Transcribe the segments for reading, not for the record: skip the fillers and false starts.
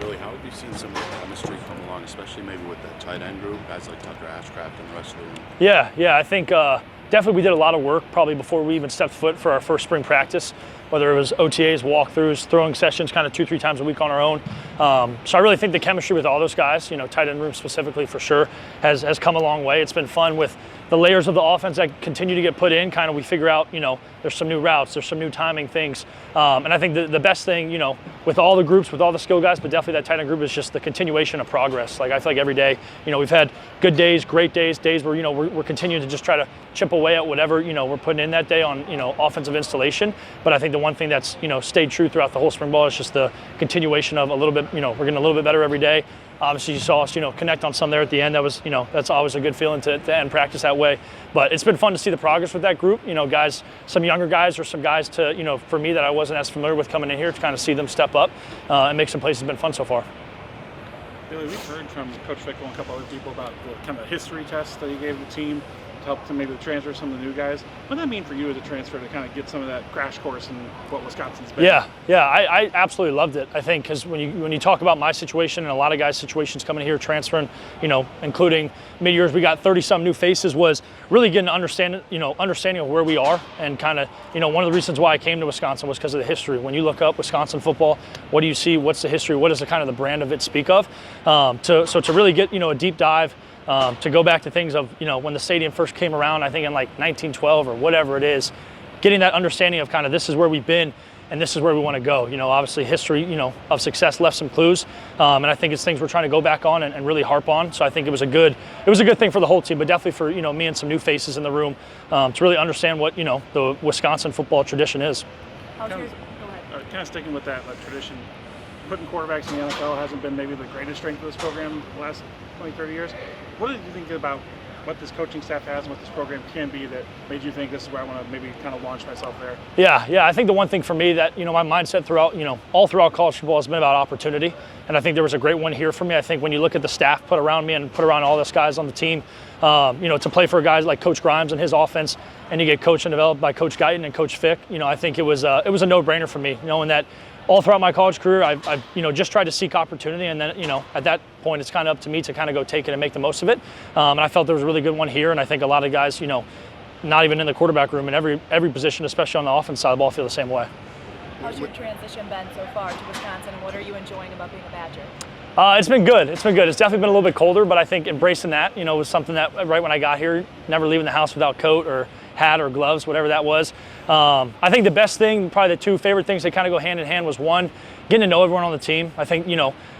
Billy, how have you seen some of the chemistry come along, especially maybe with that tight end group, guys like Tucker Ashcraft and the rest of the room? Yeah, I think definitely we did a lot of work probably before we even stepped foot for our first spring practice, whether it was OTAs, walkthroughs, throwing sessions kind of 2-3 times a week on our own. So I really think the chemistry with all those guys, tight end room specifically for sure, has come a long way. It's been fun with the layers of the offense that continue to get put in. Kind of we figure out, there's some new routes, there's some new timing things. And I think the best thing, with all the groups, with all the skill guys, but definitely that tight end group is just the continuation of progress. Like I feel like every day, we've had good days, great days where, we're continuing to just try to chip away at whatever, we're putting in that day on, offensive installation. But I think the one thing that's, stayed true throughout the whole spring ball is just the continuation of a little bit, we're getting a little bit better every day. Obviously, you saw us, connect on some there at the end. That was, that's always a good feeling to end practice that way. But it's been fun to see the progress with that group. Guys, some younger guys or some guys to, for me that I wasn't as familiar with coming in here to kind of see them step up and make some plays has been fun so far. Billy, we've heard from Coach Fickell and a couple other people about the kind of history test that he gave the team to help to maybe transfer some of the new guys. What does that mean for you as a transfer to kind of get some of that crash course in what Wisconsin's been? Yeah, I absolutely loved it. I think because when you talk about my situation and a lot of guys' situations coming here transferring, including mid-years, we got 30-some new faces, was really getting understanding of where we are and kind of, one of the reasons why I came to Wisconsin was because of the history. When you look up Wisconsin football, what do you see? What's the history? What does the kind of the brand of it speak of? So to really get, a deep dive, to go back to things of, when the stadium first came around, I think in like 1912 or whatever it is, getting that understanding of kind of this is where we've been and this is where we want to go. Obviously history, of success left some clues. And I think it's things we're trying to go back on and really harp on. So I think it was a good thing for the whole team, but definitely for, me and some new faces in the room to really understand what, the Wisconsin football tradition is. Kind of sticking with that tradition, putting quarterbacks in the NFL hasn't been maybe the greatest strength of this program the last 20, 30 years. What did you think about what this coaching staff has and what this program can be that made you think this is where I want to maybe kind of launch myself there? Yeah. I think the one thing for me that, my mindset throughout, all throughout college football has been about opportunity. And I think there was a great one here for me. I think when you look at the staff put around me and put around all those guys on the team, to play for guys like Coach Grimes and his offense, and you get coached and developed by Coach Guyton and Coach Fick, I think it was a no-brainer for me, knowing that all throughout my college career, I've just tried to seek opportunity, and then, at that point, it's kind of up to me to kind of go take it and make the most of it. And I felt there was a really good one here, and I think a lot of guys, not even in the quarterback room, in every position, especially on the offense side of the ball, feel the same way. How's your transition been so far to Wisconsin, and what are you enjoying about being a Badger? It's been good. It's definitely been a little bit colder, but I think embracing that, was something that right when I got here, never leaving the house without coat or hat or gloves, whatever that was. I think the best thing, probably the two favorite things that kind of go hand in hand, was one, getting to know everyone on the team. I think,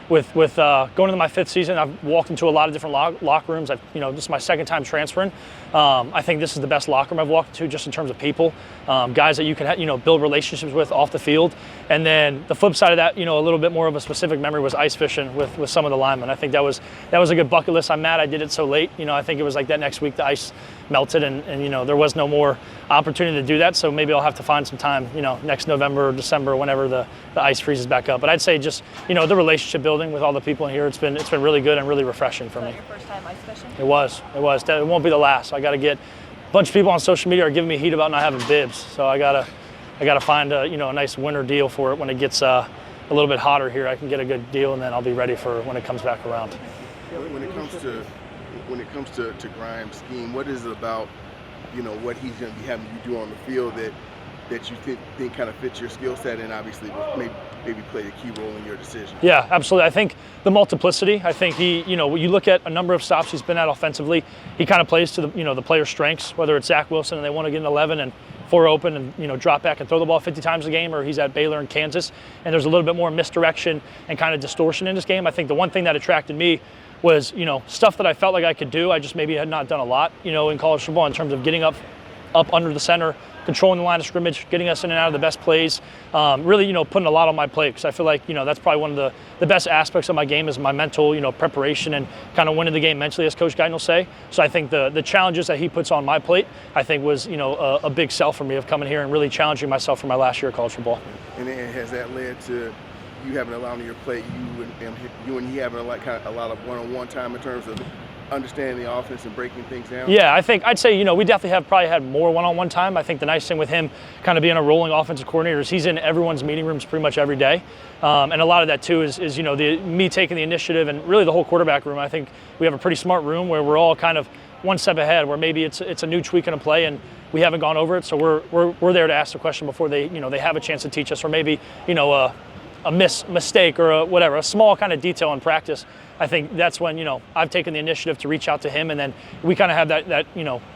with going into my 5th season, I've walked into a lot of different locker rooms. This is my 2nd time transferring. I think this is the best locker room I've walked into just in terms of people, guys that you can build relationships with off the field. And then the flip side of that, a little bit more of a specific memory was ice fishing with some of the linemen. I think that was a good bucket list. I'm mad I did it so late. I think it was like that next week the ice melted and there was no more opportunity to do that. So maybe I'll have to find some time, next November or December, whenever the ice freezes back up. But I'd say just, the relationship building with all the people in here, it's been really good and really refreshing for me. Your first time ice fishing? It was. It won't be the last. I got to get a bunch of people on social media are giving me heat about not having bibs. So I gotta find a nice winter deal for it when it gets a little bit hotter here. I can get a good deal and then I'll be ready for when it comes back around. When it comes to Grimes' scheme, what is it about, what he's going to be having you do on the field that you think kind of fits your skill set and obviously maybe played a key role in your decision? Yeah, absolutely. I think the multiplicity. I think he, when you look at a number of stops he's been at offensively, he kind of plays to the the player's strengths. Whether it's Zach Wilson and they want to get an 11 and 4 open and drop back and throw the ball 50 times a game, or he's at Baylor and Kansas, and there's a little bit more misdirection and kind of distortion in his game. I think the one thing that attracted me was, stuff that I felt like I could do. I just maybe had not done a lot, in college football in terms of getting up under the center, controlling the line of scrimmage, getting us in and out of the best plays, really, putting a lot on my plate, because I feel like, that's probably one of the best aspects of my game is my mental, preparation and kind of winning the game mentally, as Coach Guyton will say. So I think the challenges that he puts on my plate, I think was, a big sell for me of coming here and really challenging myself for my last year of college football. And has that led to you having a lot on your plate, you and he having a lot of one-on-one time in terms of understanding the offense and breaking things down? Yeah, I'd say, we definitely have probably had more one-on-one time. I think the nice thing with him kind of being a rolling offensive coordinator is he's in everyone's meeting rooms pretty much every day. And a lot of that too is me taking the initiative and really the whole quarterback room. I think we have a pretty smart room where we're all kind of one step ahead, where maybe it's a new tweak in a play and we haven't gone over it. So we're there to ask the question before they have a chance to teach us, or maybe, a mistake or a small kind of detail in practice. I think that's when, I've taken the initiative to reach out to him, and then we kind of have that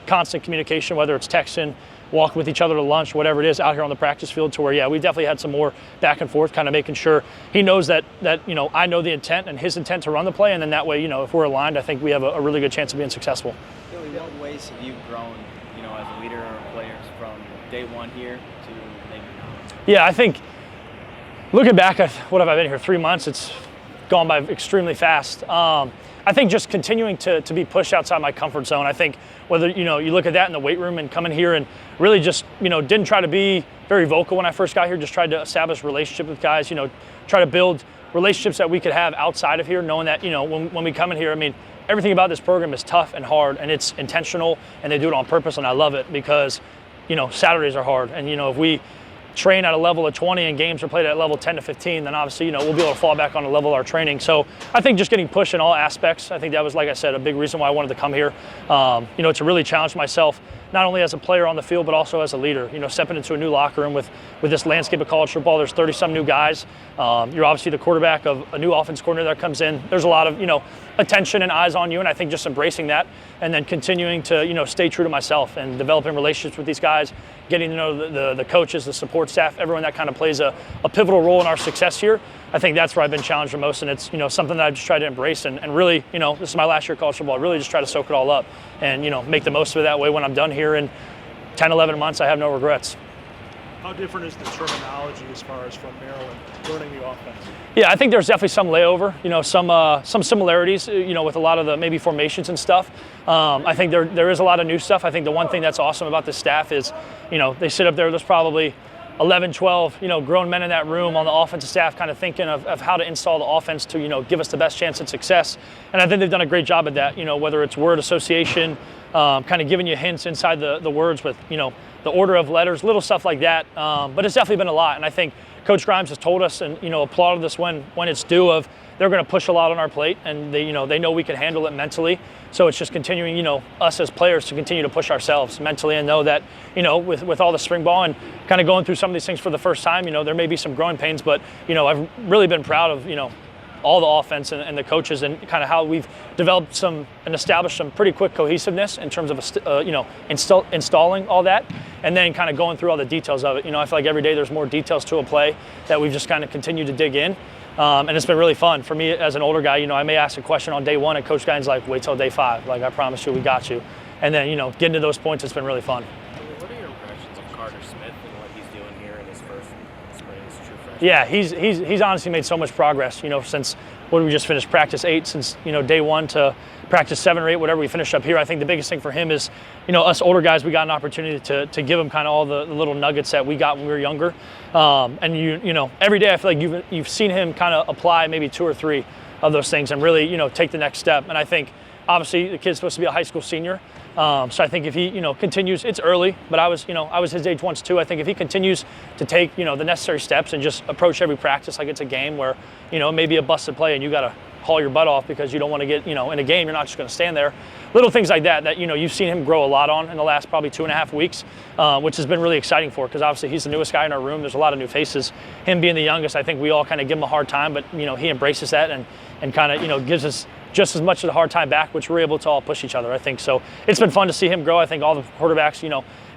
constant communication, whether it's texting, walking with each other to lunch, whatever it is, out here on the practice field, to where, we definitely had some more back and forth, kind of making sure he knows that I know the intent and his intent to run the play, and then that way, if we're aligned, I think we have a really good chance of being successable. Billy, what ways have you grown, as a leader or players from day one here to maybe now? Yeah, I think looking back at what have I been here, 3 months, it's gone by extremely fast. I think just continuing to be pushed outside my comfort zone. I think whether, you look at that in the weight room and coming here and really just, didn't try to be very vocal when I first got here, just tried to establish relationships with guys, try to build relationships that we could have outside of here, knowing that, when we come in here, everything about this program is tough and hard, and it's intentional, and they do it on purpose, and I love it because, Saturdays are hard. And, if we train at a level of 20 and games are played at level 10 to 15, then obviously, we'll be able to fall back on the level of our training. So I think just getting pushed in all aspects, I think that was, like I said, a big reason why I wanted to come here, to really challenge myself, not only as a player on the field, but also as a leader, stepping into a new locker room with this landscape of college football. There's 30-some new guys. You're obviously the quarterback of a new offense coordinator that comes in. There's a lot of, attention and eyes on you, and I think just embracing that and then continuing to, stay true to myself and developing relationships with these guys, getting to know the coaches, the support staff, everyone that kind of plays a pivotal role in our success here. I think that's where I've been challenged the most, and it's, something that I've just tried to embrace and really, this is my last year of college football, really just try to soak it all up and, make the most of it that way. When I'm done here in 10, 11 months, I have no regrets. How different is the terminology as far as from Maryland learning the offense? Yeah, I think there's definitely some layover, some similarities, with a lot of the maybe formations and stuff. I think there is a lot of new stuff. I think the one thing that's awesome about this staff is, they sit up there, there's probably 11, 12, grown men in that room on the offensive staff kind of thinking of how to install the offense to, give us the best chance at success. And I think they've done a great job at that, whether it's word association, kind of giving you hints inside the words with, the order of letters, little stuff like that. But it's definitely been a lot. And I think Coach Grimes has told us and, applauded us when it's due of they're going to push a lot on our plate, and they know we can handle it mentally. So it's just continuing, us as players to continue to push ourselves mentally and know that, with all the spring ball and kind of going through some of these things for the first time, there may be some growing pains, but, I've really been proud of, all the offense and the coaches and kind of how we've developed and established some pretty quick cohesiveness in terms of, installing all that and then kind of going through all the details of it. I feel like every day there's more details to a play that we've just kind of continued to dig in. And it's been really fun. For me as an older guy, I may ask a question on day one and Coach Guine's like, wait till day 5. Like, I promise you, we got you. And then, getting to those points, it's been really fun. What are your impressions of Carter Smith and what he's doing here in his first spring as a true freshman? Yeah, he's honestly made so much progress, since we just finished practice 8, since, day 1 to practice 7 or 8, whatever we finished up here. I think the biggest thing for him is, us older guys, we got an opportunity to give him kind of all the little nuggets that we got when we were younger. And every day I feel like you've seen him kind of apply maybe 2 or 3 of those things and really, take the next step. And I think obviously the kid's supposed to be a high school senior. So I think if he, continues, it's early, but I was his age once too. I think if he continues to take, the necessary steps and just approach every practice like it's a game where, maybe a busted play and you got to haul your butt off because you don't want to get, in a game, you're not just going to stand there. Little things like that, you've seen him grow a lot on in the last probably 2.5 weeks, which has been really exciting for, because obviously he's the newest guy in our room. There's a lot of new faces. Him being the youngest, I think we all kind of give him a hard time, but, he embraces that and kind of, gives us just as much of the hard time back, which we're able to all push each other, I think. So it's been fun to see him grow. I think all the quarterbacks,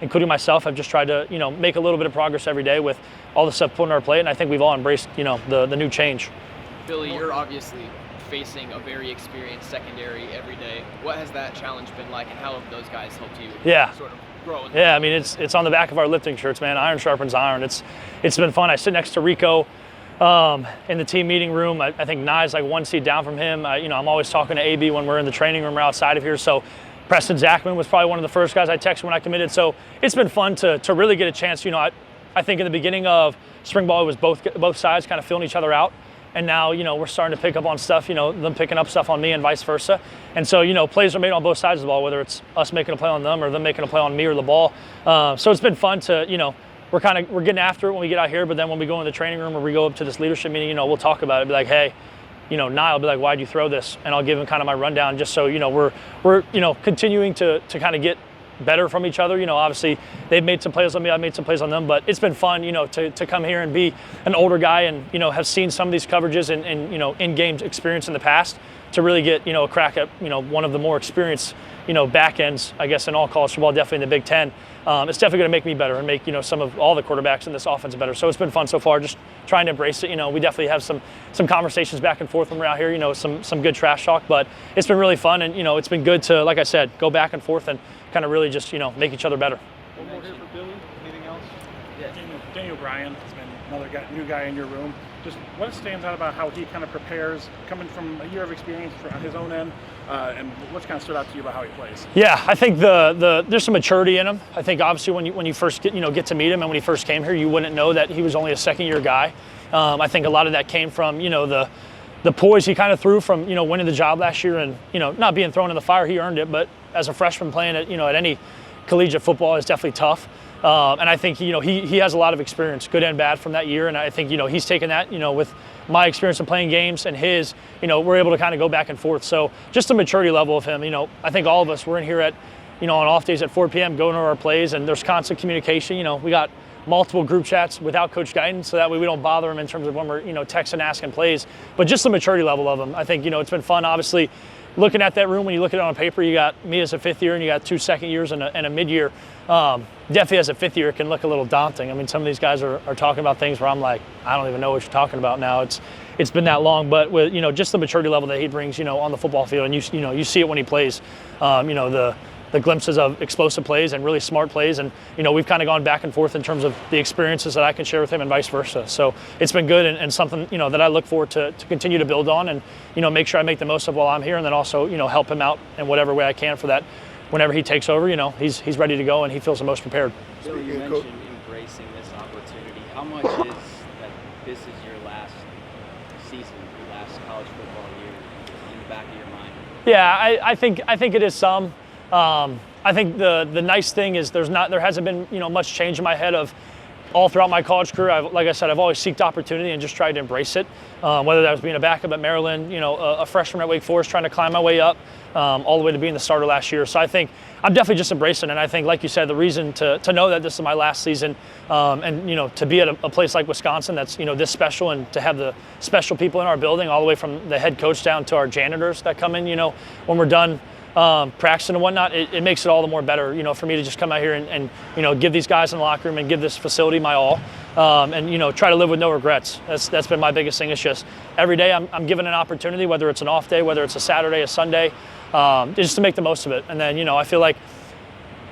including myself, have just tried to, make a little bit of progress every day with all the stuff put on our plate, and I think we've all embraced, the new change. Billy, you're obviously facing a very experienced secondary every day. What has that challenge been like, and how have those guys helped you sort of grow? Yeah, it's on the back of our lifting shirts, man. Iron sharpens iron. It's been fun. I sit next to Rico in the team meeting room. I think Nye's like 1 seat down from him. I'm always talking to AB when we're in the training room or outside of here. So Preston Zachman was probably one of the first guys I texted when I committed. So it's been fun to really get a chance. I think in the beginning of spring ball, it was both sides kind of filling each other out. and now, we're starting to pick up on stuff, them picking up stuff on me and vice versa. And so, plays are made on both sides of the ball, whether it's us making a play on them or them making a play on me or the ball. So it's been fun to, we're getting after it when we get out here, but then when we go in the training room or we go up to this leadership meeting, we'll talk about it, be like, hey, Niall will be like, why'd you throw this? And I'll give him kind of my rundown just so, we're continuing to kind of get better from each other. Obviously they've made some plays on me, I've made some plays on them, but it's been fun, to come here and be an older guy and, have seen some of these coverages and in-game experience in the past to really get, a crack at, one of the more experienced, back ends, I guess, in all college football, definitely in the Big Ten. It's definitely going to make me better and make, some of all the quarterbacks in this offense better. So it's been fun so far, just trying to embrace it. We definitely have some conversations back and forth when we're out here, some good trash talk, but it's been really fun. And, it's been good to, like I said, go back and forth and kind of really just, make each other better. One more here for Billy. Anything else? Yeah. Daniel Bryan has been another new guy in your room. Just what stands out about how he kind of prepares, coming from a year of experience on his own end, and what's kind of stood out to you about how he plays? Yeah, I think there's some maturity in him. I think obviously when you first get to meet him and when he first came here, you wouldn't know that he was only a second-year guy. I think a lot of that came from the poise he kind of threw from winning the job last year and not being thrown in the fire. He earned it, but as a freshman playing at at any collegiate football is definitely tough. And I think, he has a lot of experience, good and bad, from that year. And I think, he's taken that, with my experience of playing games and his, we're able to kind of go back and forth. So just the maturity level of him, I think all of us, we're in here at, on off days at 4 p.m. going over our plays, and there's constant communication. We got multiple group chats without coach guidance, so that way we don't bother him in terms of when we're, texting, asking plays. But just the maturity level of him, I think, it's been fun, obviously. Looking at that room, when you look at it on paper, you got me as a fifth year and you got 2 second years and a mid-year. Definitely as a fifth year, it can look a little daunting. I mean, some of these guys are talking about things where I'm like, I don't even know what you're talking about now. It's been that long, but with, just the maturity level that he brings, on the football field, and you see it when he plays, the glimpses of explosive plays and really smart plays. And, we've kind of gone back and forth in terms of the experiences that I can share with him and vice versa. So it's been good and something, that I look forward to continue to build on and, make sure I make the most of while I'm here, and then also, help him out in whatever way I can for that. Whenever he takes over, he's ready to go and he feels the most prepared. So you mentioned embracing this opportunity. How much is that this is your last season, your last college football year in the back of your mind? Yeah, I think it is some. I think the nice thing is there hasn't been much change in my head of all throughout my college career. Like I said, I've always seeked opportunity and just tried to embrace it. Whether that was being a backup at Maryland, a freshman at Wake Forest, trying to climb my way up, all the way to being the starter last year. So I think I'm definitely just embracing it. And I think, like you said, the reason to know that this is my last season, and to be at a place like Wisconsin that's this special, and to have the special people in our building, all the way from the head coach down to our janitors that come in, when we're done practicing and whatnot, it makes it all the more better, for me to just come out here and give these guys in the locker room and give this facility my all, and try to live with no regrets. That's been my biggest thing. It's just every day I'm given an opportunity, whether it's an off day, whether it's a Saturday, a Sunday, just to make the most of it. And then I feel like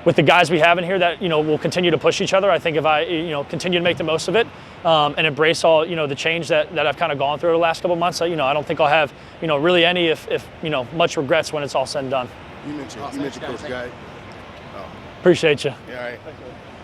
with the guys we have in here that will continue to push each other. I think if I continue to make the most of it and embrace all the change that I've kind of gone through the last couple of months, I don't think I'll have really any if much regrets when it's all said and done. You mentioned Coach Guy. Appreciate you. Yeah, all right.